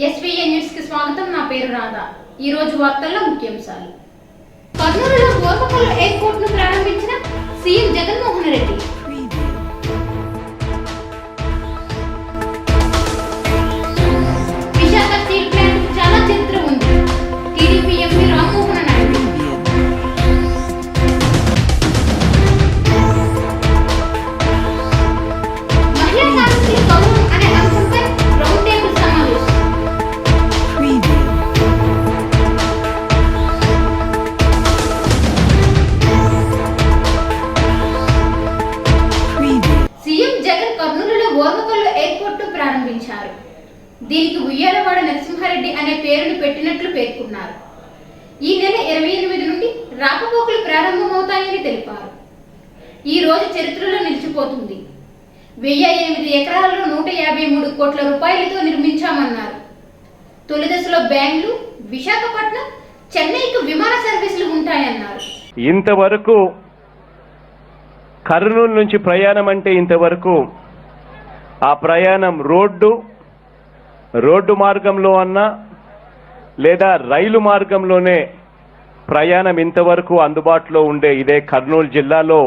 SVN news కి స్వాగతం. నా పేరు రాధా. ఈ రోజు వార్తల్లో ముఖ్యాంశాలు. కర్నూలులో గోర్వకల్ ఎయిర్పోర్ట్ ను ప్రారంభించిన CM Jaganmohan Reddy. Visakha steel plant చాలా చరిత్ర ఉంది. TDP MP Rammohan Naidu. మహిళా కార్మికుల గౌరవం అనే అంశంపై రౌండ్ టేబుల్ సమావేశం. సీఎం జగన్ కర్నూలులో గోర్వకల్ ఎయిర్పోర్ట్ ను ప్రారంభించారు. దీనికి ఉయ్యాలవాడ నరసింహారెడ్డి అనే పేరును పెట్టినట్లు పేర్కొన్నారు. ఈ నెల 28 నుండి రాకపోకలు ప్రారంభమవుతాయని తెలిపారు. ఈ రోజు చరిత్రలో నిలిచిపోతుంది. 1008 ఎకరాలలో 153 కోట్ల రూపాయలతో నిర్మించామన్నారు. తొలి దశలో బెంగళూరు, విశాఖపట్నం, చెన్నైకు విమాన సర్వీసులు ఉంటాయన్నారు. ఇంతవరకు కర్నూలు నుంచి ప్రయాణం అంటే ఇంతవరకు ఆ ప్రయాణం రోడ్డు మార్గంలో అన్నా లేదా రైలు మార్గంలోనే ప్రయాణం ఇంతవరకు అందుబాటులో ఉండే ఇదే కర్నూలు జిల్లాలో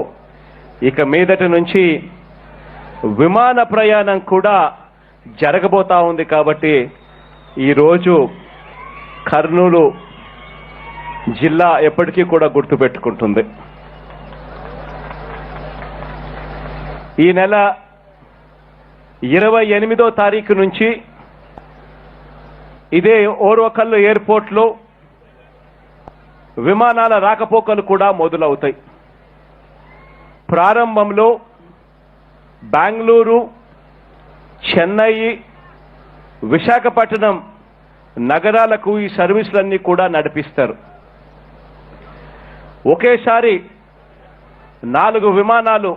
ఇక మీదటి నుంచి విమాన ప్రయాణం కూడా జరగబోతా ఉంది. కాబట్టి ఈరోజు కర్నూలు జిల్లా ఎప్పటికీ కూడా గుర్తుపెట్టుకుంటుంది. ఈ నెల 28వ తారీఖు నుంచి ఇదే ఓర్వకల్ ఎయిర్పోర్ట్లో విమానాల రాకపోకలు కూడా మొదలవుతాయి. ప్రారంభంలో బెంగళూరు, చెన్నై, విశాఖపట్నం నగరాలకు ఈ సర్వీసులన్నీ కూడా నడిపిస్తారు. ఒకేసారి 4 విమానాలు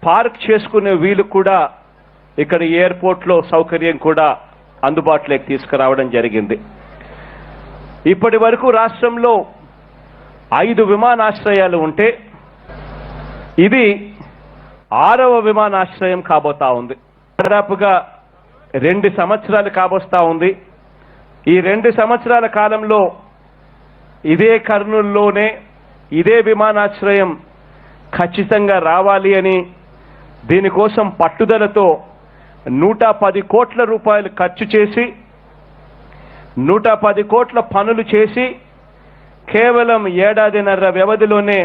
పార్క్ చేసుకునే వీలు కూడా ఇక్కడ ఎయిర్పోర్ట్లో సౌకర్యం కూడా అందుబాటులోకి తీసుకురావడం జరిగింది. ఇప్పటి వరకు రాష్ట్రంలో 5 విమానాశ్రయాలు ఉంటే ఇది 6వ విమానాశ్రయం కాబోతా ఉంది. దాదాపుగా 2 సంవత్సరాలు కాబోస్తా ఉంది. ఈ 2 సంవత్సరాల కాలంలో ఇదే కర్నూలులోనే ఇదే విమానాశ్రయం ఖచ్చితంగా రావాలి అని దీనికోసం పట్టుదలతో 110 కోట్ల రూపాయలు ఖర్చు చేసి 110 కోట్ల పనులు చేసి కేవలం ఏడాదిన్నర వ్యవధిలోనే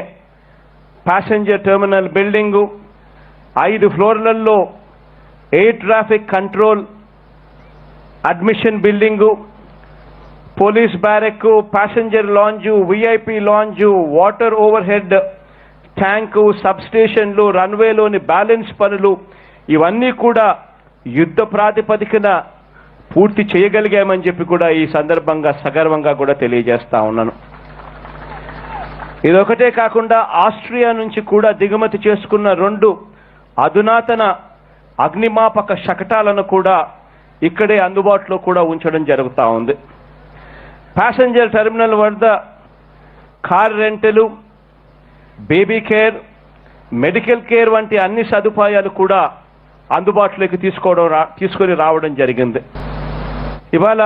ప్యాసింజర్ టెర్మినల్ బిల్డింగు, 5 ఫ్లోర్లలో air traffic control, admission building, police barrack, passenger lounge, VIP lounge, water overhead tank, సబ్స్టేషన్లు, రన్వేలోని బ్యాలెన్స్ పనులు ఇవన్నీ కూడా యుద్ధ ప్రాతిపదికన పూర్తి చేయగలిగామని చెప్పి కూడా ఈ సందర్భంగా సగర్వంగా కూడా తెలియజేస్తా ఉన్నాను. ఇదొకటే కాకుండా ఆస్ట్రియా నుంచి కూడా దిగుమతి చేసుకున్న 2 అధునాతన అగ్నిమాపక శకటాలను కూడా ఇక్కడే అందుబాటులో కూడా ఉంచడం జరుగుతూ ఉంది. ప్యాసింజర్ టెర్మినల్ వద్ద కార్ రెంటలు, బేబీ కేర్, మెడికల్ కేర్ వంటి అన్ని సదుపాయాలు కూడా అందుబాటులోకి తీసుకొని రావడం జరిగింది. ఇవాళ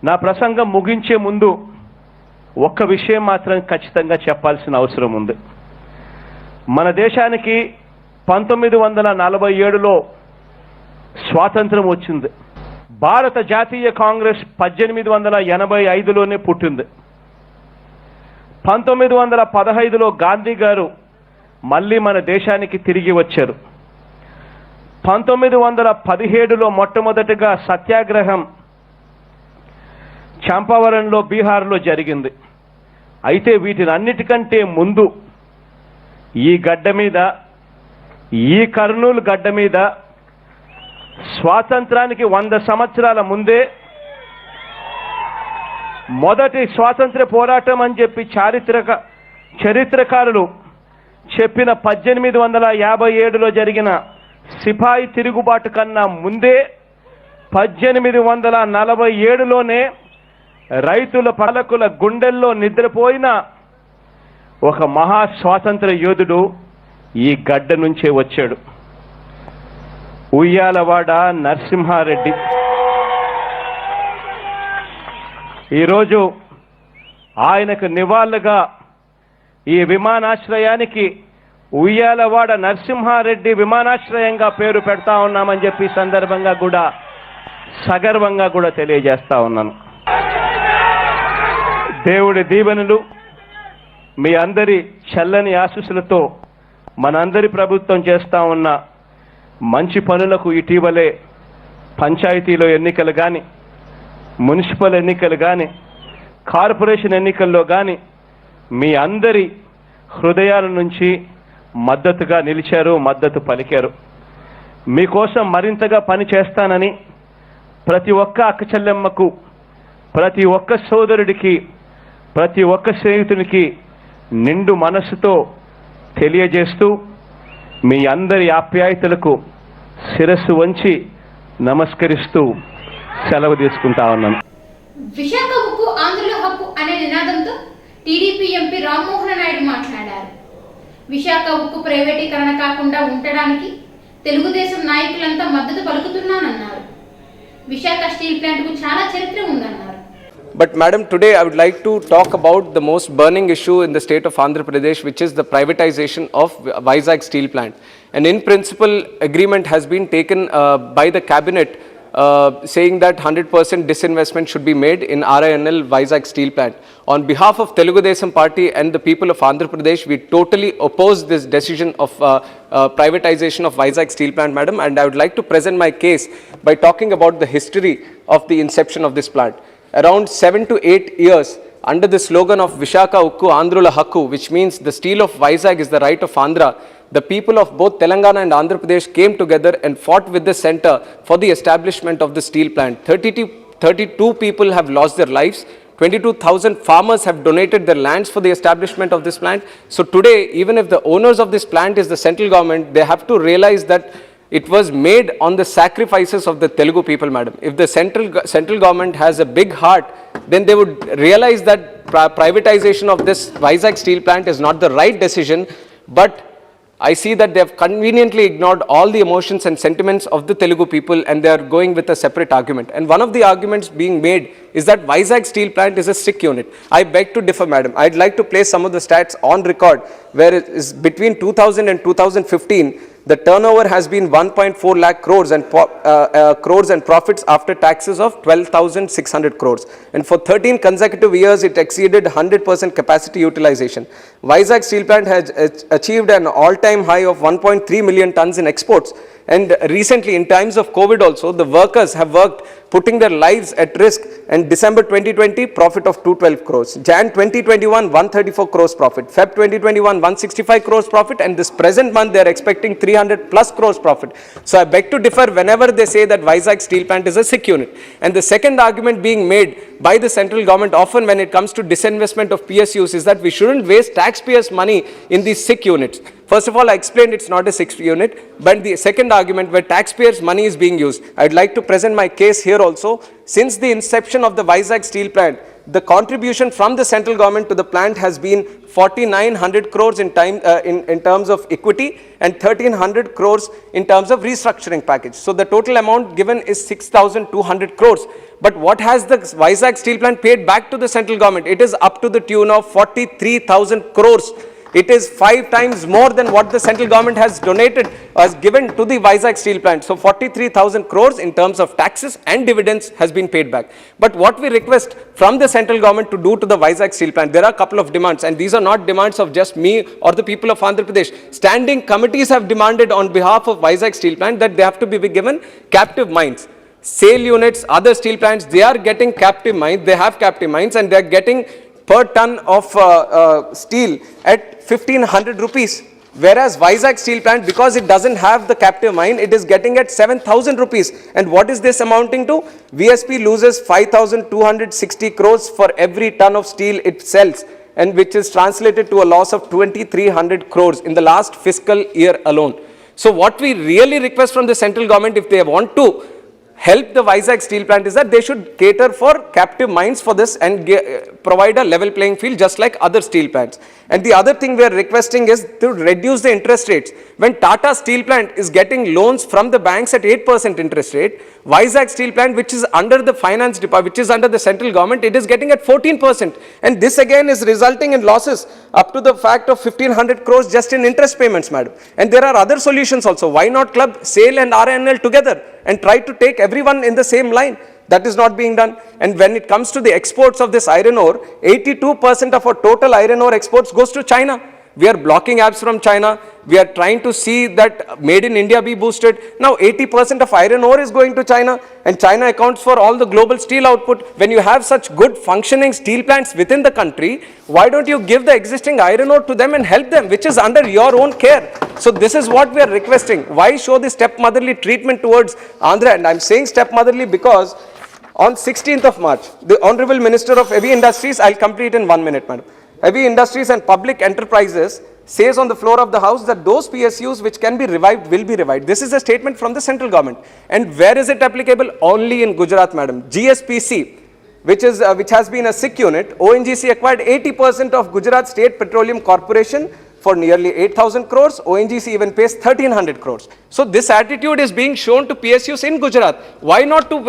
నా ప్రసంగం ముగించే ముందు ఒక్క విషయం మాత్రం ఖచ్చితంగా చెప్పాల్సిన అవసరం ఉంది. మన దేశానికి 1947లో స్వాతంత్రం వచ్చింది. భారత జాతీయ కాంగ్రెస్ 1885లోనే పుట్టింది. 1915లో గాంధీ గారు మళ్ళీ మన దేశానికి తిరిగి వచ్చారు. 1917లో మొట్టమొదటిగా సత్యాగ్రహం చంపావరంలో, బీహార్లో జరిగింది. అయితే వీటినన్నిటికంటే ముందు ఈ గడ్డ మీద, ఈ కర్నూలు గడ్డ మీద స్వాతంత్రానికి 100 సంవత్సరాల ముందే మొదటి స్వాతంత్ర్య పోరాటం అని చెప్పి చరిత్రకారులు చెప్పిన 1857లో జరిగిన సిపాయి తిరుగుబాటు కన్నా ముందే 1847లోనే రైతుల పాలకుల గుండెల్లో నిద్రపోయిన ఒక మహా స్వాతంత్ర యోధుడు ఈ గడ్డ నుంచే వచ్చాడు. ఉయ్యాలవాడ నరసింహారెడ్డి. ఈరోజు ఆయనకు నివాళులుగా ఈ విమానాశ్రయానికి ఉయ్యాలవాడ నరసింహారెడ్డి విమానాశ్రయంగా పేరు పెడతా ఉన్నామని చెప్పి సందర్భంగా కూడా సగర్వంగా కూడా తెలియజేస్తా ఉన్నాను. దేవుడి దీవెనలు మీ అందరి చల్లని ఆశీస్సులతో మనందరి ప్రభుత్వం చేస్తా ఉన్న మంచి పనులకు ఇటీవలే పంచాయతీలో ఎన్నికలు కానీ, మున్సిపల్ ఎన్నికలు కానీ, కార్పొరేషన్ ఎన్నికల్లో కానీ మీ అందరి హృదయాల నుంచి మద్దతుగా నిలిచారు, మద్దతు పలికారు. మీకోసం మరింతగా పని చేస్తానని ప్రతి ఒక్క అక్క చెల్లెమ్మకు, ప్రతి ఒక్క సోదరుడికి, ప్రతి ఒక్క స్నేహితునికి నిండు మనస్సుతో తెలియజేస్తూ మీ అందరి ఆప్యాయతలకు శిరస్సు వంచి నమస్కరిస్తూ సెలవు తీసుకుంటా ఉన్నాను. విశాఖ ఉక్కు ఆంధ్రుల హక్కు అనే నినాదంతో టీడీపీ ఎంపీ రామ్మోహన్ నాయుడు మాట్లాడారు. విశాఖ ఉక్కు ప్రైవేటీకరణ కాకుండా ఉండడానికి తెలుగుదేశం నాయకులంతా మద్దతు పలుకుతున్నానన్నారు. విశాఖ స్టీల్ ప్లాంట్ కు చాలా చరిత్ర ఉందన్నారు. But madam, today I would like to talk about the most burning issue in the state of Andhra Pradesh, which is the privatization of Vizag Steel Plant. And in principle, agreement has been taken by the cabinet saying that 100% disinvestment should be made in RINL Vizag Steel Plant. On behalf of Telugu Desam Party and the people of Andhra Pradesh, we totally oppose this decision of privatization of Vizag Steel Plant, madam. And I would like to present my case by talking about the history of the inception of this plant. Around 7 to 8 years under the slogan of Vishaka Ukku Andhrula Hakku, which means the steel of Vizag is the right of Andhra, the people of both Telangana and Andhra Pradesh came together and fought with the center for the establishment of the steel plant. 32 people have lost their lives. 22,000 farmers have donated their lands for the establishment of this plant. So today, even if the owners of this plant is the central government, they have to realize that it was made on the sacrifices of the Telugu people, madam. If the central government has a big heart, then they would realize that privatization of this Vizag steel plant is not the right decision. But I see that they have conveniently ignored all the emotions and sentiments of the Telugu people, and they are going with a separate argument. And one of the arguments being made is that Vizag steel plant is a sick unit. I beg to differ, madam. I'd like to place some of the stats on record, where it is between 2000 and 2015, the turnover has been 1.4 lakh crores and profits after taxes of 12,600 crores. And for 13 consecutive years, it exceeded 100% capacity utilization. Vizag steel plant has achieved an all-time high of 1.3 million tons in exports. And recently, in times of COVID also, the workers have worked putting their lives at risk. And December 2020, profit of 212 crores. Jan 2021, 134 crores profit. Feb 2021, 165 crores profit. And this present month, they are expecting 300 plus crores profit. So I beg to differ whenever they say that Vizag steel plant is a sick unit. And the second argument being made by the central government often when it comes to disinvestment of PSUs is that we shouldn't waste taxpayers' money in these sick units. First of all, I explained it's not a sick unit, but the second argument where taxpayers' money is being used, I'd like to present my case here also. Since the inception of the Vizag steel plant, the contribution from the central government to the plant has been 4,900 crores in terms of equity and 1,300 crores in terms of restructuring package. So the total amount given is 6,200 crores. But what has the Vizag steel plant paid back to the central government? It is up to the tune of 43,000 crores. It is 5 times more than what the central government has donated, has given to the Vizag steel plant. So 43,000 crores in terms of taxes and dividends has been paid back. But what we request from the central government to do to the Vizag steel plant, there are a couple of demands, and these are not demands of just me or the people of Andhra Pradesh. Standing committees have demanded on behalf of Vizag steel plant that they have to be given captive mines. SAIL units, other steel plants, they are getting captive mines, they have captive mines, and they are getting per ton of steel at 1,500 rupees. Whereas Vizag steel plant, because it doesn't have the captive mine, it is getting at 7,000 rupees. And what is this amounting to? VSP loses 5,260 crores for every ton of steel it sells, and which is translated to a loss of 2,300 crores in the last fiscal year alone. So what we really request from the central government, if they want to help the Vizag steel plant, is that they should cater for captive mines for this and provide a level playing field just like other steel plants. And the other thing we are requesting is to reduce the interest rates. When Tata Steel Plant is getting loans from the banks at 8% interest rate, Vizag Steel Plant, which is under the finance department, which is under the central government, it is getting at 14%. And this again is resulting in losses up to the fact of 1,500 crores just in interest payments, madam. And there are other solutions also. Why not club SAIL and RNL together and try to take everyone in the same line? That is not being done. And when it comes to the exports of this iron ore, 82% of our total iron ore exports goes to China. We are blocking apps from China. We are trying to see that made in India be boosted. Now 80% of iron ore is going to China, and China accounts for all the global steel output. When you have such good functioning steel plants within the country, why don't you give the existing iron ore to them and help them, which is under your own care? So this is what we are requesting. Why show the stepmotherly treatment towards Andhra? And I'm saying stepmotherly because on 16th of March, the Honorable Minister of Heavy Industries, I'll complete in 1 minute, madam. Heavy Industries and Public Enterprises says on the floor of the House that those PSUs which can be revived will be revived. This is a statement from the central government. And where is it applicable? Only in Gujarat, madam. GSPC, which has been a SIC unit, ONGC acquired 80% of Gujarat State Petroleum Corporation for nearly 8,000 crores. ONGC even pays 1,300 crores. So this attitude is being shown to PSUs in Gujarat. Why not to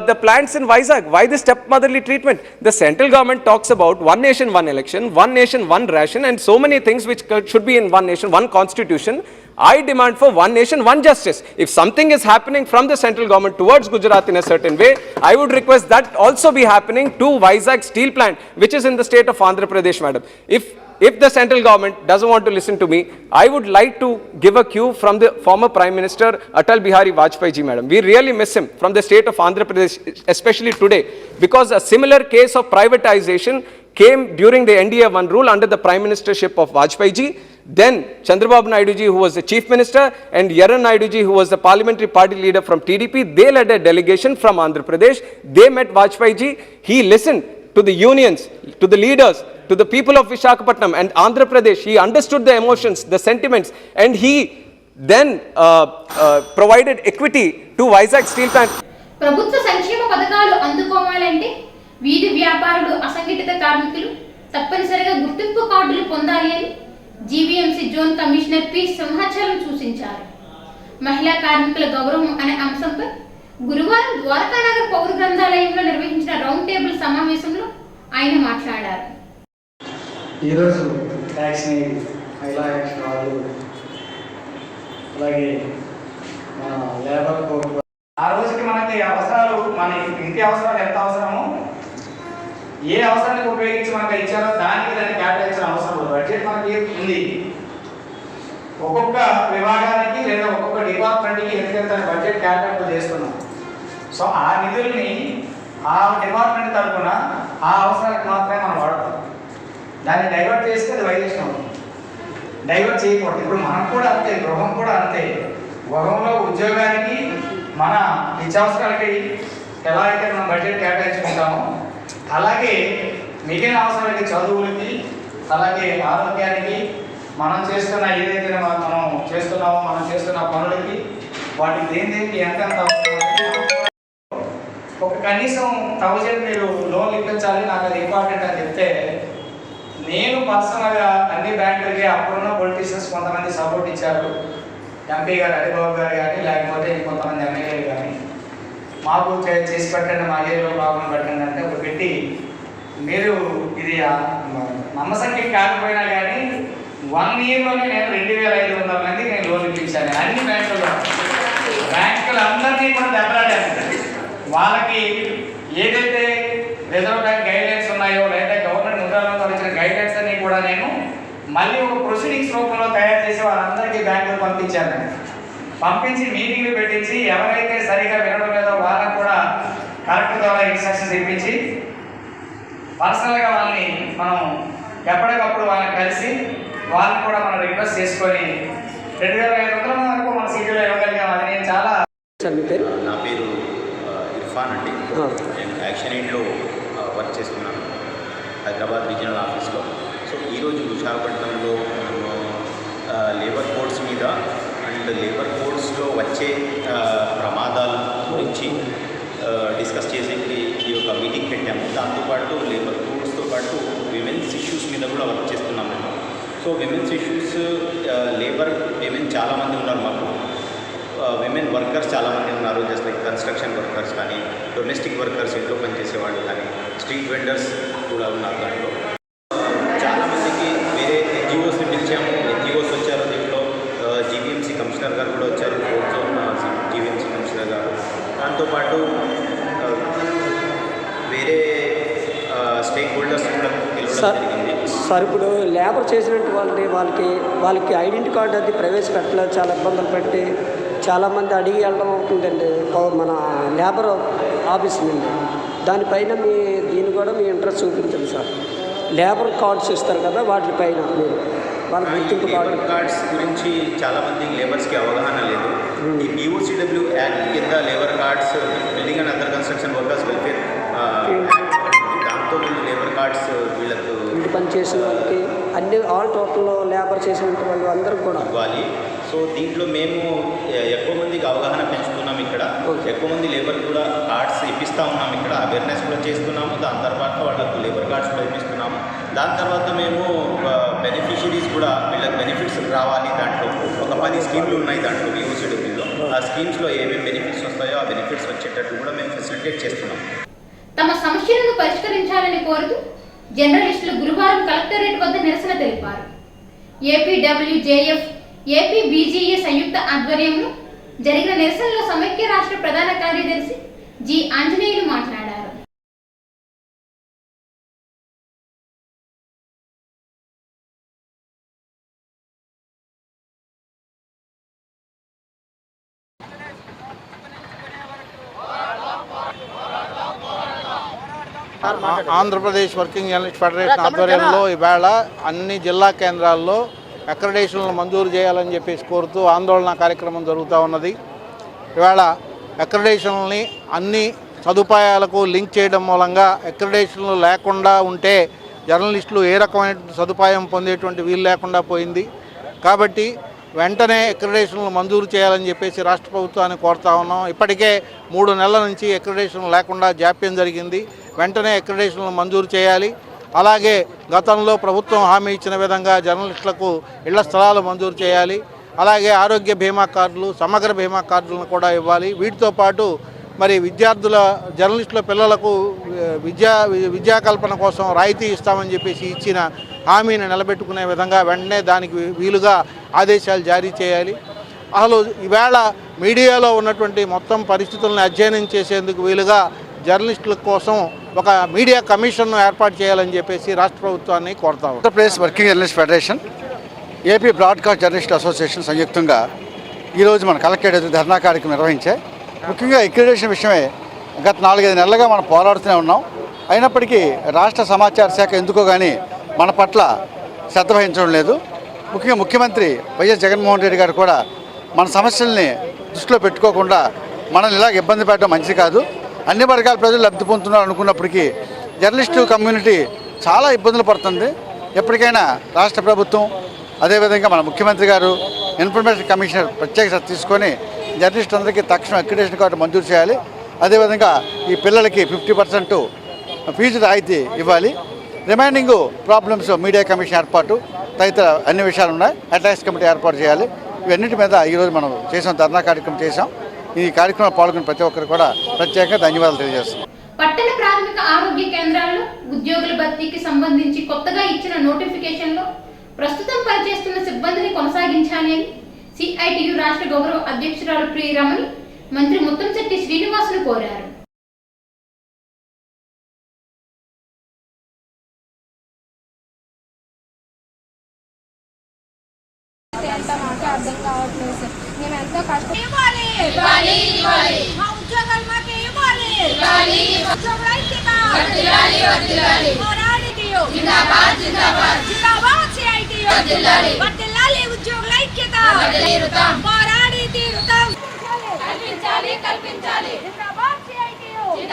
the plants in Vizag? Why this stepmotherly treatment? The central government talks about one nation, one election, one nation, one ration, and so many things which should be in one nation, one constitution. I demand for one nation, one justice. If something is happening from the central government towards Gujarat in a certain way, I would request that also be happening to Vizag Steel Plant, which is in the state of Andhra Pradesh, madam. If the central government doesn't want to listen to me, I would like to give a cue from the former Prime Minister Atal Bihari Vajpayee ji, madam. We really miss him from the state of Andhra Pradesh, especially today, because a similar case of privatization came during the NDA 1 rule under the Prime Ministership of Vajpayee ji. Then Chandrababu Naidu ji, who was the Chief Minister, and Yaran Naidu ji, who was the Parliamentary Party leader from TDP, they led a delegation from Andhra Pradesh. They met Vajpayee ji. He listened to the unions, to the leaders, to the people of Visakhapatnam and Andhra Pradesh. He understood the emotions, the sentiments, and he then provided equity to Vizag Steel Plant. ప్రభుత్వ సంక్షేమ పథకాలు అందుకోవాలంటే వీధి వ్యాపారులు, అసంఘటిత కార్మికులు తప్పనిసరిగా గుర్తింపు కార్డులు పొందాలి అని GVMC zone commissioner P Simhachalam సూచించారు. మహిళా కార్మికుల గౌరవం అనే అంశంపై గురువారం ద్వారకానగర్ పౌర గ్రంథాలయంలో నిర్వహించిన రౌండ్ టేబుల్ సమావేశంలో ఆయన మాట్లాడారు. ఈరోజు ట్యాక్స్ని మహిళా యాక్షన్ వాళ్ళు, అలాగే మన లేబర్ కోర్టు, ఆ రోజుకి మనకి అవసరాలు, మన ఇంటి అవసరాలు ఎంత అవసరమో, ఏ అవసరానికి ఉపయోగించి మనకు ఇచ్చారో దానికి కేటాయించిన అవసరం లేదు. బడ్జెట్ మనకి ఉంది. ఒక్కొక్క విభాగానికి లేదా ఒక్కొక్క డిపార్ట్మెంట్కి ఎంత బడ్జెట్ కేటాయింపు చేస్తున్నాం. సో ఆ నిధుల్ని ఆ డిపార్ట్మెంట్ తరఫున ఆ అవసరానికి మాత్రమే మనం వాడతాం. దాన్ని డైవర్ట్ చేస్తే అది వైలేషన్ అవుతుంది. డైవర్ట్ చేయకూడదు. ఇప్పుడు మనం కూడా అంతే, గృహం కూడా అంతే. గృహంలో ఉద్యోగానికి, మన నిత్యావసరాలకి ఎలా అయితే మనం బడ్జెట్ కేటాయించుకుంటామో, అలాగే మిగిలిన అవసరాలకి, చదువులకి, అలాగే ఆరోగ్యానికి, మనం చేస్తున్న ఏదైతే మనం చేస్తున్నామో, మనం చేస్తున్న పనులకి, వాటికి దేనికి ఎంత ఒక కనీసం 1000 మీరు లోన్ ఇప్పించాలి, నాకు అది ఇంపార్టెంట్ అని చెప్తే, నేను పర్సనల్గా అన్ని బ్యాంకులకి అప్పుడున్న పొలిటీషియన్స్ కొంతమంది సపోర్ట్ ఇచ్చారు. ఎంపీ గారు హరిబాబు గారు కానీ, లేకపోతే కొంతమంది ఎమ్మెల్యేలు కానీ, మాకు చేసి పెట్టండి, మా ఏరియాలో ప్రాబ్లం పెట్టండి అంటే ఒక పెట్టి, మీరు ఇది నమ్మసంఖ్య కాకపోయినా కానీ 1 ఇయర్లోనే నేను 2500 మందికి నేను లోన్ ఇప్పించాను. అన్ని బ్యాంకులు అందరినీ కూడా దెబ్బలాడాను. వాళ్ళకి ఏదైతే రిజర్వ్ బ్యాంక్ గైడ్లైన్స్ ఉన్నాయో, లేదా గవర్నమెంట్ ముద్రాలతో ఇచ్చిన గైడ్లైన్స్ అన్ని కూడా నేను మళ్ళీ ఒక ప్రొసీడింగ్స్ రూపంలో తయారు చేసి వాళ్ళందరికీ బ్యాంకులు పంపించాను. పంపించి మీటింగ్లు పెట్టించి ఎవరైతే సరిగా వినడం లేదో వాళ్ళకు కూడా కలెక్టర్ ద్వారా ఇన్స్ట్రక్షన్స్ ఇప్పించి పర్సనల్గా వాళ్ళని మనం ఎప్పటికప్పుడు వాళ్ళని కలిసి వాళ్ళని కూడా మనం రిక్వెస్ట్ చేసుకొని 2500 వరకు మన సిటీలో ఇవ్వగలిగాం. అది నేను చాలా. నా పేరు ఇర్ఫాన్ అండి. నేను యాక్షన్ ఎయిడ్లో వర్క్ చేస్తున్నాను హైదరాబాద్ రీజనల్ ఆఫీస్లో. సో ఈరోజు విశాఖపట్నంలో లేబర్ కోడ్స్ మీద అండ్ లేబర్ కోడ్స్లో వచ్చే ప్రమాదాల గురించి డిస్కస్ చేసేకి ఈ యొక్క మీటింగ్ పెట్టాము. దాంతోపాటు లేబర్ కోడ్స్తో పాటు విమెన్స్ ఇష్యూస్ మీద కూడా వర్క్ చేస్తున్నాం మేము. So women's issues, labour women చాలామంది ఉన్నారు మాకు. విమెన్ వర్కర్స్ చాలామంది ఉన్నారు, జస్ట్ లైక్ కన్స్ట్రక్షన్ వర్కర్స్ కానీ, డొమెస్టిక్ వర్కర్స్, ఇంట్లో పనిచేసే వాళ్ళు కానీ, స్ట్రీట్ వెండర్స్ కూడా ఉన్నారు. దాంట్లో చాలామందికి వేరే ఎన్జిఓస్ని పిలిచాము, ఎన్జిఓస్ వచ్చారు. దీంట్లో జీవీఎంసీ కమిషనర్ గారు కూడా వచ్చారు, ఫోర్త్ జోన్ జీవీఎంసీ కమిషనర్ గారు. దాంతోపాటు వేరే స్టేక్ హోల్డర్స్ కూడా పిలవడం జరిగింది. సార్, ఇప్పుడు లేబర్ చేసినట్టు వాళ్ళకి ఐడెంటిటీ కార్డు అది ప్రవేశపెట్టలేదు, చాలా ఇబ్బందులు పెట్టి చాలామంది అడిగి వెళ్ళడం అవుతుందండి మన లేబర్ ఆఫీస్ నుండి. దానిపైన దీన్ని కూడా మీ ఇంట్రెస్ట్ చూపించండి సార్. లేబర్ కార్డ్స్ ఇస్తారు కదా, వాటిపైన మీరు వాళ్ళ గుర్తింపు కార్డ్స్ గురించి చాలామంది లేబర్స్కి అవగాహన లేదు. ఈ BOCW యాక్ట్ కింద labour cards, building and other construction workers welfare దాంతో వీళ్ళు లేబర్ కార్డ్స్ వీళ్ళకు ఇంటి పని చేసిన వాళ్ళకి అన్ని ఆల్ టోటల్లో లేబర్ చేసిన వాళ్ళు అందరూ కూడా ఇవ్వాలి. సో దీంట్లో మేము ఎక్కువ మందికి అవగాహన పెంచుతున్నాం. ఇక్కడ ఎక్కువ మంది లేబర్ కూడా కార్డ్స్ ఇప్పిస్తూ ఉన్నాం. ఇక్కడ అవేర్నెస్ కూడా చేస్తున్నాము. దాని తర్వాత వాళ్ళకు లేబర్ కార్డ్స్ కూడా ఇప్పిస్తున్నాము. దాని తర్వాత మేము బెనిఫిషరీస్ కూడా వీళ్ళకి బెనిఫిట్స్ రావాలి. దాంట్లో ఒక 10 స్కీమ్లు ఉన్నాయి దాంట్లో BOCWలో. ఆ స్కీమ్స్లో ఏమేమి బెనిఫిట్స్ వస్తాయో ఆ బెనిఫిట్స్ వచ్చేటట్టు కూడా మేము ఫెసిలిటేట్ చేస్తున్నాం. తమ సమస్యలను పరిష్కరించాలని కోరుతూ జర్నలిస్టులు గురువారం కలెక్టరేట్ వద్ద నిరసన తెలిపారు. APWJF, APBGA సంయుక్త ఆధ్వర్యంలో జరిగిన నిరసనలో సమైక్య రాష్ట్ర ప్రధాన కార్యదర్శి జి ఆంజనేయులు మాట్లాడారు. ఆంధ్రప్రదేశ్ వర్కింగ్ జర్నలిస్ట్ ఫెడరేషన్ ఆధ్వర్యంలో ఈవేళ అన్ని జిల్లా కేంద్రాల్లో అక్రిడేషన్లను మంజూరు చేయాలని చెప్పేసి కోరుతూ ఆందోళన కార్యక్రమం జరుగుతూ ఉన్నది. ఇవాళ అక్రిడేషన్లని అన్ని సదుపాయాలకు లింక్ చేయడం మూలంగా అక్రిడేషన్లు లేకుండా ఉంటే జర్నలిస్టులు ఏ రకమైన సదుపాయం పొందేటువంటి వీలు లేకుండా పోయింది. కాబట్టి వెంటనే అక్రిడేషన్లు మంజూరు చేయాలని చెప్పేసి రాష్ట్ర ప్రభుత్వాన్ని కోరుతా ఉన్నాం. ఇప్పటికే 3 నెలల నుంచి అక్రిడేషన్ లేకుండా జాప్యం జరిగింది. వెంటనే అక్రిడేషన్లు మంజూరు చేయాలి. అలాగే గతంలో ప్రభుత్వం హామీ ఇచ్చిన విధంగా జర్నలిస్టులకు ఇళ్ల స్థలాలు మంజూరు చేయాలి. అలాగే ఆరోగ్య బీమా కార్డులు, సమగ్ర బీమా కార్డులను కూడా ఇవ్వాలి. వీటితో పాటు మరి జర్నలిస్టుల పిల్లలకు విద్యా కల్పన కోసం రాయితీ ఇస్తామని చెప్పేసి ఇచ్చిన హామీని నిలబెట్టుకునే విధంగా వెంటనే దానికి వీలుగా ఆదేశాలు జారీ చేయాలి. అసలు ఈవేళ మీడియాలో ఉన్నటువంటి మొత్తం పరిస్థితులను అధ్యయనం చేసేందుకు వీలుగా జర్నలిస్టుల కోసం ఒక మీడియా కమిషన్ను ఏర్పాటు చేయాలని చెప్పేసి రాష్ట్ర ప్రభుత్వాన్ని కోరుతాం. Andhra Pradesh working journalist federation, AP broadcast journalist association సంయుక్తంగా ఈరోజు మన కలెక్టరేట్ ధర్నా కార్యక్రమం నిర్వహించాయి. ముఖ్యంగా అక్రిడేషన్ విషయమే గత 4-5 నెలలుగా మనం పోరాడుతూనే ఉన్నాం. అయినప్పటికీ రాష్ట్ర సమాచార శాఖ ఎందుకో కానీ మన పట్ల శ్రద్ధ వహించడం లేదు. ముఖ్యంగా ముఖ్యమంత్రి వైఎస్ జగన్మోహన్ రెడ్డి గారు కూడా మన సమస్యల్ని దృష్టిలో పెట్టుకోకుండా మనల్ని ఇలాగ ఇబ్బంది పెట్టడం మంచిది కాదు. అన్ని వర్గాల ప్రజలు లబ్ధి పొందుతున్నారు అనుకున్నప్పటికీ జర్నలిస్టు కమ్యూనిటీ చాలా ఇబ్బందులు పడుతుంది. ఎప్పటికైనా రాష్ట్ర ప్రభుత్వం అదేవిధంగా మన ముఖ్యమంత్రి గారు ఇన్ఫర్మేషన్ కమిషనర్ ప్రత్యేక శ్రద్ధ తీసుకొని జర్నలిస్టులందరికీ తక్షణం అక్రిడేషన్ కార్డు మంజూరు చేయాలి. అదేవిధంగా ఈ పిల్లలకి 50% ఫీజు రాయితీ ఇవ్వాలి. రిమైనింగ్ ప్రాబ్లమ్స్ మీడియా కమిషన్ ఏర్పాటు తదితర అన్ని విషయాలు ఉన్నాయి. అటాక్స్ కమిటీ ఏర్పాటు చేయాలి. ఇవన్నిటి మీద ఈరోజు మనం ధర్నా కార్యక్రమం చేశాం. ఈ కార్యక్రమంలో పాల్గొన్న ప్రతి ఒక్కరు కూడా ప్రత్యేకంగా ధన్యవాదాలు తెలియజేస్తున్నాం. పట్టణ ప్రాథమిక ఆరోగ్య కేంద్రాల్లో ఉద్యోగుల భర్తీకి సంబంధించి కొత్తగా ఇచ్చిన నోటిఫికేషన్లో ప్రస్తుతం పనిచేస్తున్న సిబ్బందిని కొనసాగించాలి అని CITU రాష్ట్ర గౌరవ అధ్యక్షురాలు ప్రియరమణి మంత్రి ముత్తంశెట్టి శ్రీనివాసులు కోరారు. అర్థం కావట్లేదు సార్. మేము ఎంతో కష్టం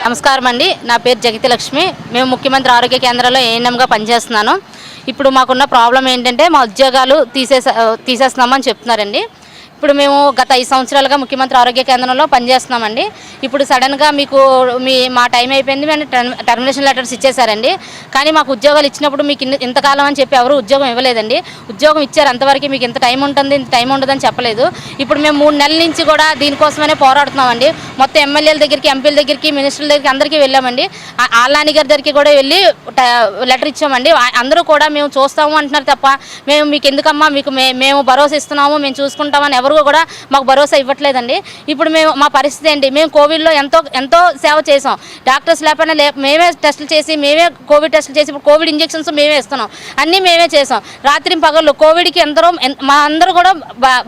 నమస్కారం అండి, నా పేరు జగతి లక్ష్మి. మేము ముఖ్యమంత్రి ఆరోగ్య కేంద్రంలో ANMగా పనిచేస్తున్నాను. ఇప్పుడు మాకున్న ప్రాబ్లం ఏంటంటే మా ఉద్యోగాలు తీసేస్తున్నామని చెప్తున్నారండి. ఇప్పుడు మేము గత 5 సంవత్సరాలుగా ముఖ్యమంత్రి ఆరోగ్య కేంద్రంలో పనిచేస్తున్నామండి. ఇప్పుడు సడన్గా మీకు మా టైం అయిపోయింది, మేము టర్మినేషన్ లెటర్స్ ఇచ్చేసారండి. కానీ మాకు ఉద్యోగాలు ఇచ్చినప్పుడు మీకు ఇంతకాలం అని చెప్పి ఎవరు ఉద్యోగం ఇవ్వలేదండి. ఉద్యోగం ఇచ్చారు అంతవరకు, మీకు ఇంత టైం ఉంటుంది ఇంత టైం ఉండదని చెప్పలేదు. ఇప్పుడు మేము 3 నెలల నుంచి కూడా దీనికోసమనే పోరాడుతున్నామండి. మొత్తం ఎమ్మెల్యేల దగ్గరికి, ఎంపీల దగ్గరికి, మినిస్టర్ల దగ్గరికి అందరికీ వెళ్ళామండి. ఆళ్ళనాని గారి దగ్గరికి కూడా వెళ్ళి లెటర్ ఇచ్చామండి. అందరూ కూడా మేము చూస్తాము అంటున్నారు తప్ప మేము మీకు ఎందుకమ్మా, మీకు మేము భరోసా ఇస్తున్నాము, మేము చూసుకుంటామని ఎవరు కూడా మాకు భరోసా ఇవ్వట్లేదండి. ఇప్పుడు మా పరిస్థితి ఏంటి? మేము కోవిడ్లో ఎంతో సేవ చేసాం. డాక్టర్స్ లేకపోయినా మేమే టెస్టులు చేసి, మేమే కోవిడ్ టెస్టులు చేసి ఇప్పుడు కోవిడ్ ఇంజెక్షన్స్ మేమే ఇస్తున్నాం. అన్నీ మేమే చేసాం. రాత్రి పగళ్ళు కోవిడ్కి మా అందరూ కూడా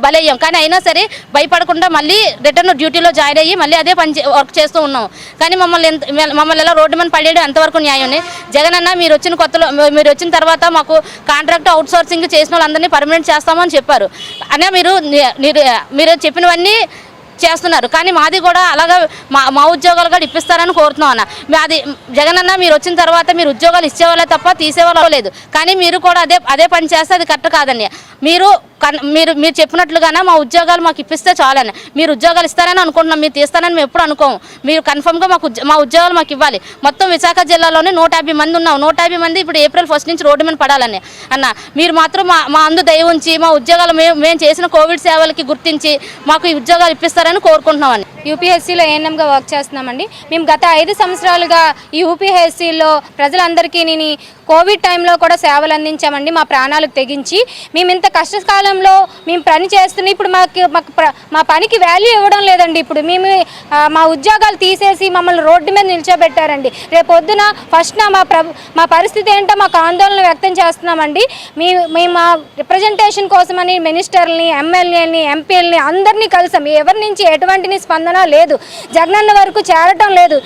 బలయ్యాం. కానీ అయినా సరే భయపడకుండా మళ్ళీ రిటర్న్ డ్యూటీలో జాయిన్ అయ్యి మళ్ళీ అదే వర్క్ చేస్తూ ఉన్నాం. కానీ మమ్మల్ని ఎలా రోడ్డు మీద పడేయడం ఎంతవరకు న్యాయం? జగన్ అన్న మీరు వచ్చిన తర్వాత మాకు కాంట్రాక్ట్ అవుట్ సోర్సింగ్ చేసిన వాళ్ళందరినీ పర్మనెంట్ చేస్తామని చెప్పారు. అనే మీరు చెప్పినవన్నీ చేస్తున్నారు. కానీ మాది కూడా అలాగా మా ఉద్యోగాలు కూడా ఇప్పిస్తారని కోరుతున్నాం అన్న. అది జగన్ అన్న మీరు వచ్చిన తర్వాత మీరు ఉద్యోగాలు ఇచ్చేవాళ్ళే తప్ప తీసేవాళ్ళు లేదు. కానీ మీరు కూడా అదే పని చేస్తే అది కరెక్ట్ కాదండి. మీరు చెప్పినట్లుగానే మా ఉద్యోగాలు మాకు ఇప్పిస్తే చాలని. మీరు ఉద్యోగాలు ఇస్తారని అనుకుంటున్నాం, మీరు తీస్తారని మేము ఎప్పుడు అనుకోము. మీరు కన్ఫర్మ్గా మా ఉద్యోగాలు మాకు ఇవ్వాలి. మొత్తం విశాఖ జిల్లాలోనే 150 మంది ఉన్నాం. 150 మంది ఇప్పుడు ఏప్రిల్ 1 నుంచి రోడ్డు మీద పడాలని అన్న. మీరు మాత్రం మా అందు దయ ఉంచి మా ఉద్యోగాలు మేము చేసిన కోవిడ్ సేవలకి గుర్తించి మాకు ఈ ఉద్యోగాలు ఇప్పిస్తారని కోరుకుంటున్నామని. యూపీఎస్సీలో ఏఎన్ఎంగా వర్క్ చేస్తున్నామండి. మేము గత 5 సంవత్సరాలుగా ఈ యూపీఎస్సీలో ప్రజలందరికీ కోవిడ్ టైంలో కూడా సేవలు అందించామండి. మా ప్రాణాలకు తెగించి మేము ఇంత కష్టకాలంలో మేము పని చేస్తున్నాం. ఇప్పుడు మా పనికి వాల్యూ ఇవ్వడం లేదండి. ఇప్పుడు మేము మా ఉద్యోగాలు తీసేసి మమ్మల్ని రోడ్డు మీద నిల్చోబెట్టారండి. రేపొద్దున ఫస్ట్ మా పరిస్థితి ఏంటో మాకు ఆందోళన వ్యక్తం చేస్తున్నామండి. మేము మా రిప్రజెంటేషన్ కోసమని మినిస్టర్ని, ఎమ్మెల్యేని, ఎంపీలని అందరినీ కలిసాం. ఎవరి నుంచి ఎటువంటి స్పందన లేదు. జగనన్న వరకు చేరటం లేదు.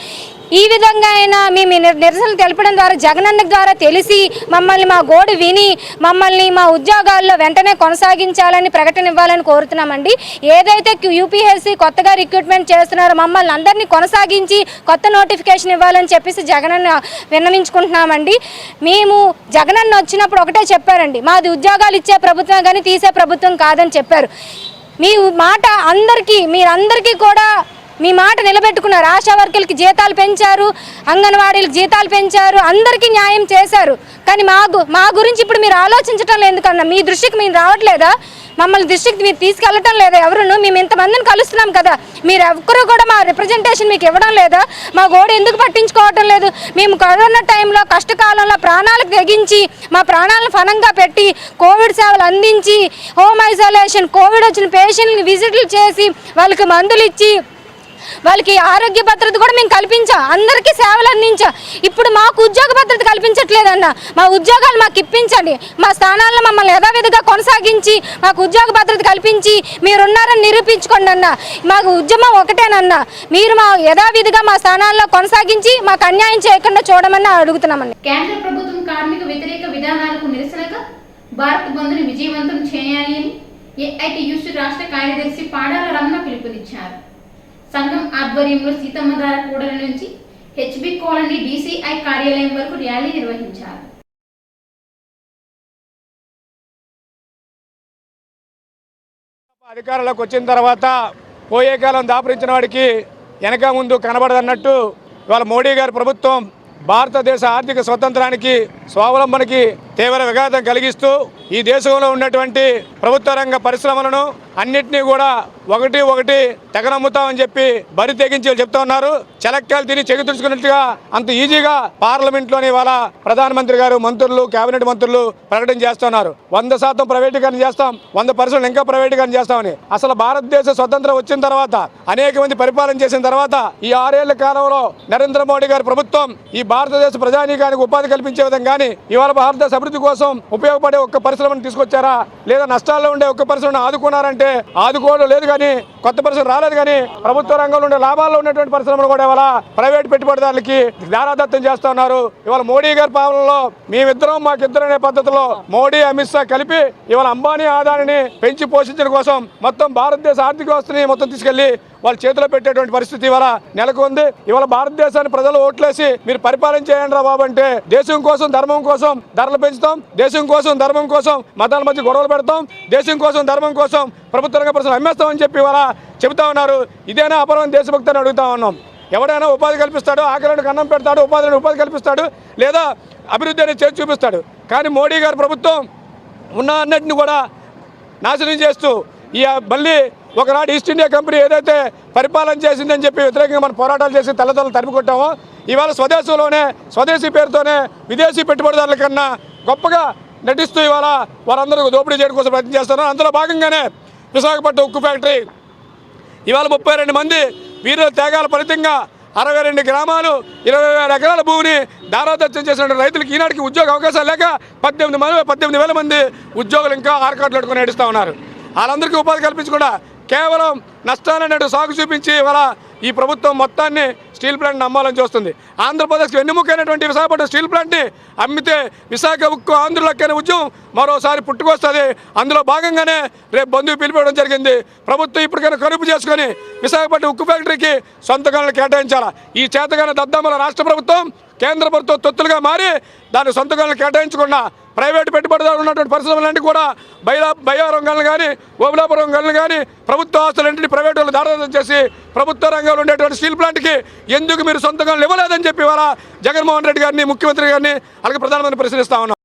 ఈ విధంగా అయినా మేము నిరసనలు తెలపడం ద్వారా జగనన్న ద్వారా తెలిసి మమ్మల్ని మా గోడు విని మమ్మల్ని మా ఉద్యోగాల్లో వెంటనే కొనసాగించాలని ప్రకటన ఇవ్వాలని కోరుతున్నామండి. ఏదైతే యూపీఎస్సీ కొత్తగా రిక్రూట్మెంట్ చేస్తున్నారో మమ్మల్ని అందరినీ కొనసాగించి కొత్త నోటిఫికేషన్ ఇవ్వాలని చెప్పేసి జగనన్న విన్నవించుకుంటున్నామండి. మేము జగనన్న వచ్చినప్పుడు ఒకటే చెప్పారండి, మాది ఉద్యోగాలు ఇచ్చే ప్రభుత్వం కానీ తీసే ప్రభుత్వం కాదని చెప్పారు. మీ మాట మీరందరికీ కూడా మీ మాట నిలబెట్టుకున్నారు. ఆశా వర్కర్లకి జీతాలు పెంచారు, అంగన్వాడీలకు జీతాలు పెంచారు, అందరికీ న్యాయం చేశారు. కానీ మా గురించి ఇప్పుడు మీరు ఆలోచించటం లేదు. ఎందుకన్నా మీ దృష్టికి మీరు రావట్లేదా? మమ్మల్ని దృష్టికి మీరు తీసుకెళ్ళటం లేదా? ఎవరును మేము ఇంతమందిని కలుస్తున్నాం కదా, మీరు ఎవరు కూడా మా రిప్రజెంటేషన్ మీకు ఇవ్వడం లేదా? మా గోడ ఎందుకు పట్టించుకోవటం లేదు? మేము కరోనా టైంలో కష్టకాలంలో ప్రాణాలకు తెగించి మా ప్రాణాలను ఫనంగా పెట్టి కోవిడ్ సేవలు అందించి హోమ్ ఐసోలేషన్, కోవిడ్ వచ్చిన పేషెంట్ని విజిట్లు చేసి వాళ్ళకి మందులు ఇచ్చి వాళ్ళకి ఆరోగ్య భద్రత కూడా మేము కల్పించాం, అందరికీ సేవలు అందించాం. ఇప్పుడు మాకు ఉద్యోగ భద్రత కల్పించట్లేదన్న. మా ఉద్యోగాలు మాకు ఇప్పించండి, మా స్థానాల్లో మమ్మల్ని యథావిధిగా కొనసాగించి మాకు ఉద్యోగ భద్రత కల్పించి మీరున్నారని నిరూపించుకోండి అన్న. మాకు ఉద్యమం ఒకటేనన్న, మీరు మా యథావిధిగా మా స్థానాల్లో కొనసాగించి మాకు అన్యాయం చేయకుండా చూడమని అడుగుతున్నామని. కేంద్ర ప్రభుత్వం కార్మిక వ్యతిరేక విధానాలకు నిరసనగా భారత్ బంద్ను విజయవంతం చేయాలి అని ఏఐటియుసి రాష్ట్ర కార్యదర్శి పాడాల రమణ పిలుపునిచ్చారు. సంఘం ఆధ్వర్యంలో సీతమ్మధార కూడలి నుంచి హెచ్బి కాలనీ DCI కార్యాలయం వరకు ర్యాలీ నిర్వహించారు. అధికారంలోకి వచ్చిన తర్వాత పోయే కాలం దాపురించిన వాడికి వెనక ముందు కనబడదన్నట్టు ఇవాళ మోడీ గారి ప్రభుత్వం భారతదేశ ఆర్థిక స్వతంత్రానికి, స్వావలంబనకి తీవ్ర విఘాతం కలిగిస్తూ ఈ దేశంలో ఉన్నటువంటి ప్రభుత్వ రంగ పరిశ్రమలను అన్నింటినీ కూడా ఒకటి తెగనమ్ముతామని చెప్పి బరి తెగించి చెప్తా ఉన్నారు. చెలక్కాయలు తిని చెగుతుడుచుకున్నట్టుగా అంత ఈజీగా పార్లమెంట్లోని ఇవాళ ప్రధానమంత్రి గారు, మంత్రులు, కేబినెట్ మంత్రులు ప్రకటన చేస్తున్నారు. 100% ప్రైవేటీకరణ చేస్తాం, 100% ఇంకా ప్రైవేటీకరణ చేస్తామని. అసలు భారతదేశ స్వతంత్రం వచ్చిన తర్వాత, అనేక మంది పరిపాలన చేసిన తర్వాత ఈ 6 ఏళ్ల కాలంలో నరేంద్ర మోడీ గారి ప్రభుత్వం ఈ భారతదేశ ప్రజానీకానికి ఉపాధి కల్పించే విధంగానే ఇవాళ భారతదేశ అభివృద్ధి కోసం ఉపయోగపడే ఒక్క పరిశ్రమను తీసుకొచ్చారా? లేదా నష్టాల్లో ఉండే ఒక్క పరిశ్రమను ఆదుకున్నారంటే ఆదుకోవడం లేదు. కానీ కొత్త పరిశ్రమ రాలేదు. కానీ ప్రభుత్వ రంగంలో ఉండే లాభాల్లో ఉన్నటువంటి పరిశ్రమలు కూడా ఇవాళ ప్రైవేట్ పెట్టుబడిదారులకి దారాదత్తం చేస్తా ఉన్నారు. ఇవాళ మోడీ గారి పాలనలో మేమిద్దరం మాకిద్దరు అనే పద్ధతిలో మోడీ, అమిత్ షా కలిపి ఇవాళ అంబానీ, ఆదానిని పెంచి పోషించడం కోసం మొత్తం భారతదేశ ఆర్థిక వ్యవస్థని మొత్తం తీసుకెళ్లి వాళ్ళ చేతిలో పెట్టేటువంటి పరిస్థితి ఇవాళ నెలకొంది. ఇవాళ భారతదేశాన్ని ప్రజలు ఓట్లేసి మీరు పరిపాలన చేయండి రా బాబు అంటే దేశం కోసం ధర్మం కోసం ధరలు పెంచుతాం, దేశం కోసం ధర్మం కోసం మతాల మధ్య గొడవలు పెడతాం, దేశం కోసం ధర్మం కోసం ప్రభుత్వ రంగ పరిశ్రమలు అమ్మేస్తామని చెప్పి ఇవాళ చెబుతా ఉన్నారు. ఇదేనా అపరమైన దేశభక్తి అని అడుగుతా ఉన్నాం. ఎవడైనా ఉపాధి కల్పిస్తాడు, ఆకలికి అన్నం పెడతాడు, ఉపాధి కల్పిస్తాడు, లేదా అభివృద్ధి అనేది చేసి చూపిస్తాడు. కానీ మోడీ గారి ప్రభుత్వం ఉన్న అన్నింటిని కూడా నాశనం చేస్తూ మళ్ళీ ఒకనాడు ఈస్ట్ ఇండియా కంపెనీ ఏదైతే పరిపాలన చేసిందని చెప్పి వ్యతిరేకంగా మనం పోరాటాలు చేసి తెల్లదొరలు తరిమికొట్టామో ఇవాళ స్వదేశంలోనే స్వదేశీ పేరుతోనే విదేశీ పెట్టుబడిదారుల కన్నా గొప్పగా నటిస్తూ ఇవాళ వారందరూ దోపిడీ చేయడం కోసం ప్రయత్నం చేస్తున్నారు. అందులో భాగంగానే విశాఖపట్నం ఉక్కు ఫ్యాక్టరీ ఇవాళ 32 మంది వీరుల త్యాగాల ఫలితంగా 62 గ్రామాలు 20,000 ఎకరాల భూమిని దారాదత్తం చేసిన రైతులకు ఈనాటికి ఉద్యోగ అవకాశాలు లేక 18,000 మంది ఉద్యోగులు ఇంకా ఆర్కాట్లు పెట్టుకుని నడుస్తూ ఉన్నారు. వాళ్ళందరికీ ఉపాధి కల్పించకుండా కేవలం నష్టాలనేటు సాగు చూపించి ఇవాళ ఈ ప్రభుత్వం మొత్తాన్ని స్టీల్ ప్లాంట్ని అమ్మాలని చూస్తుంది. ఆంధ్రప్రదేశ్కి వెన్నెముకైనటువంటి విశాఖపట్నం స్టీల్ ప్లాంట్ని అమ్మితే విశాఖ ఉక్కు ఆంధ్రులక్కైన ఉద్యమం మరోసారి పుట్టుకొస్తుంది. అందులో భాగంగానే రేపు బంధువు పిలిపించడం జరిగింది. ప్రభుత్వం ఇప్పటికైనా కనుపు చేసుకొని విశాఖపట్నం ఉక్కు ఫ్యాక్టరీకి సొంత గనులు కేటాయించాలా. ఈ చేతగానే దద్దమ్మల రాష్ట్ర ప్రభుత్వం కేంద్ర ప్రభుత్వం తొత్తులుగా మారి దాని సొంత గనులు కేటాయించకుండా ప్రైవేటు పెట్టుబడిదారులు ఉన్నటువంటి పరిశ్రమలన్నీ కూడా బయ్యారం గనులు కానీ ఓబులాపురం గనులు కానీ ప్రభుత్వ ఆస్తులన్నింటినీ ప్రైవేటు వాళ్ళు దారాదత్తం చేసి ప్రభుత్వ రంగంలో ఉండేటువంటి స్టీల్ ప్లాంట్కి ఎందుకు మీరు సొంత గనులు ఇవ్వలేదని చెప్పి ఇవాళ జగన్మోహన్ రెడ్డి గారిని ముఖ్యమంత్రి గారిని అలాగే ప్రధానమంత్రి ప్రశ్నిస్తా ఉన్నాం.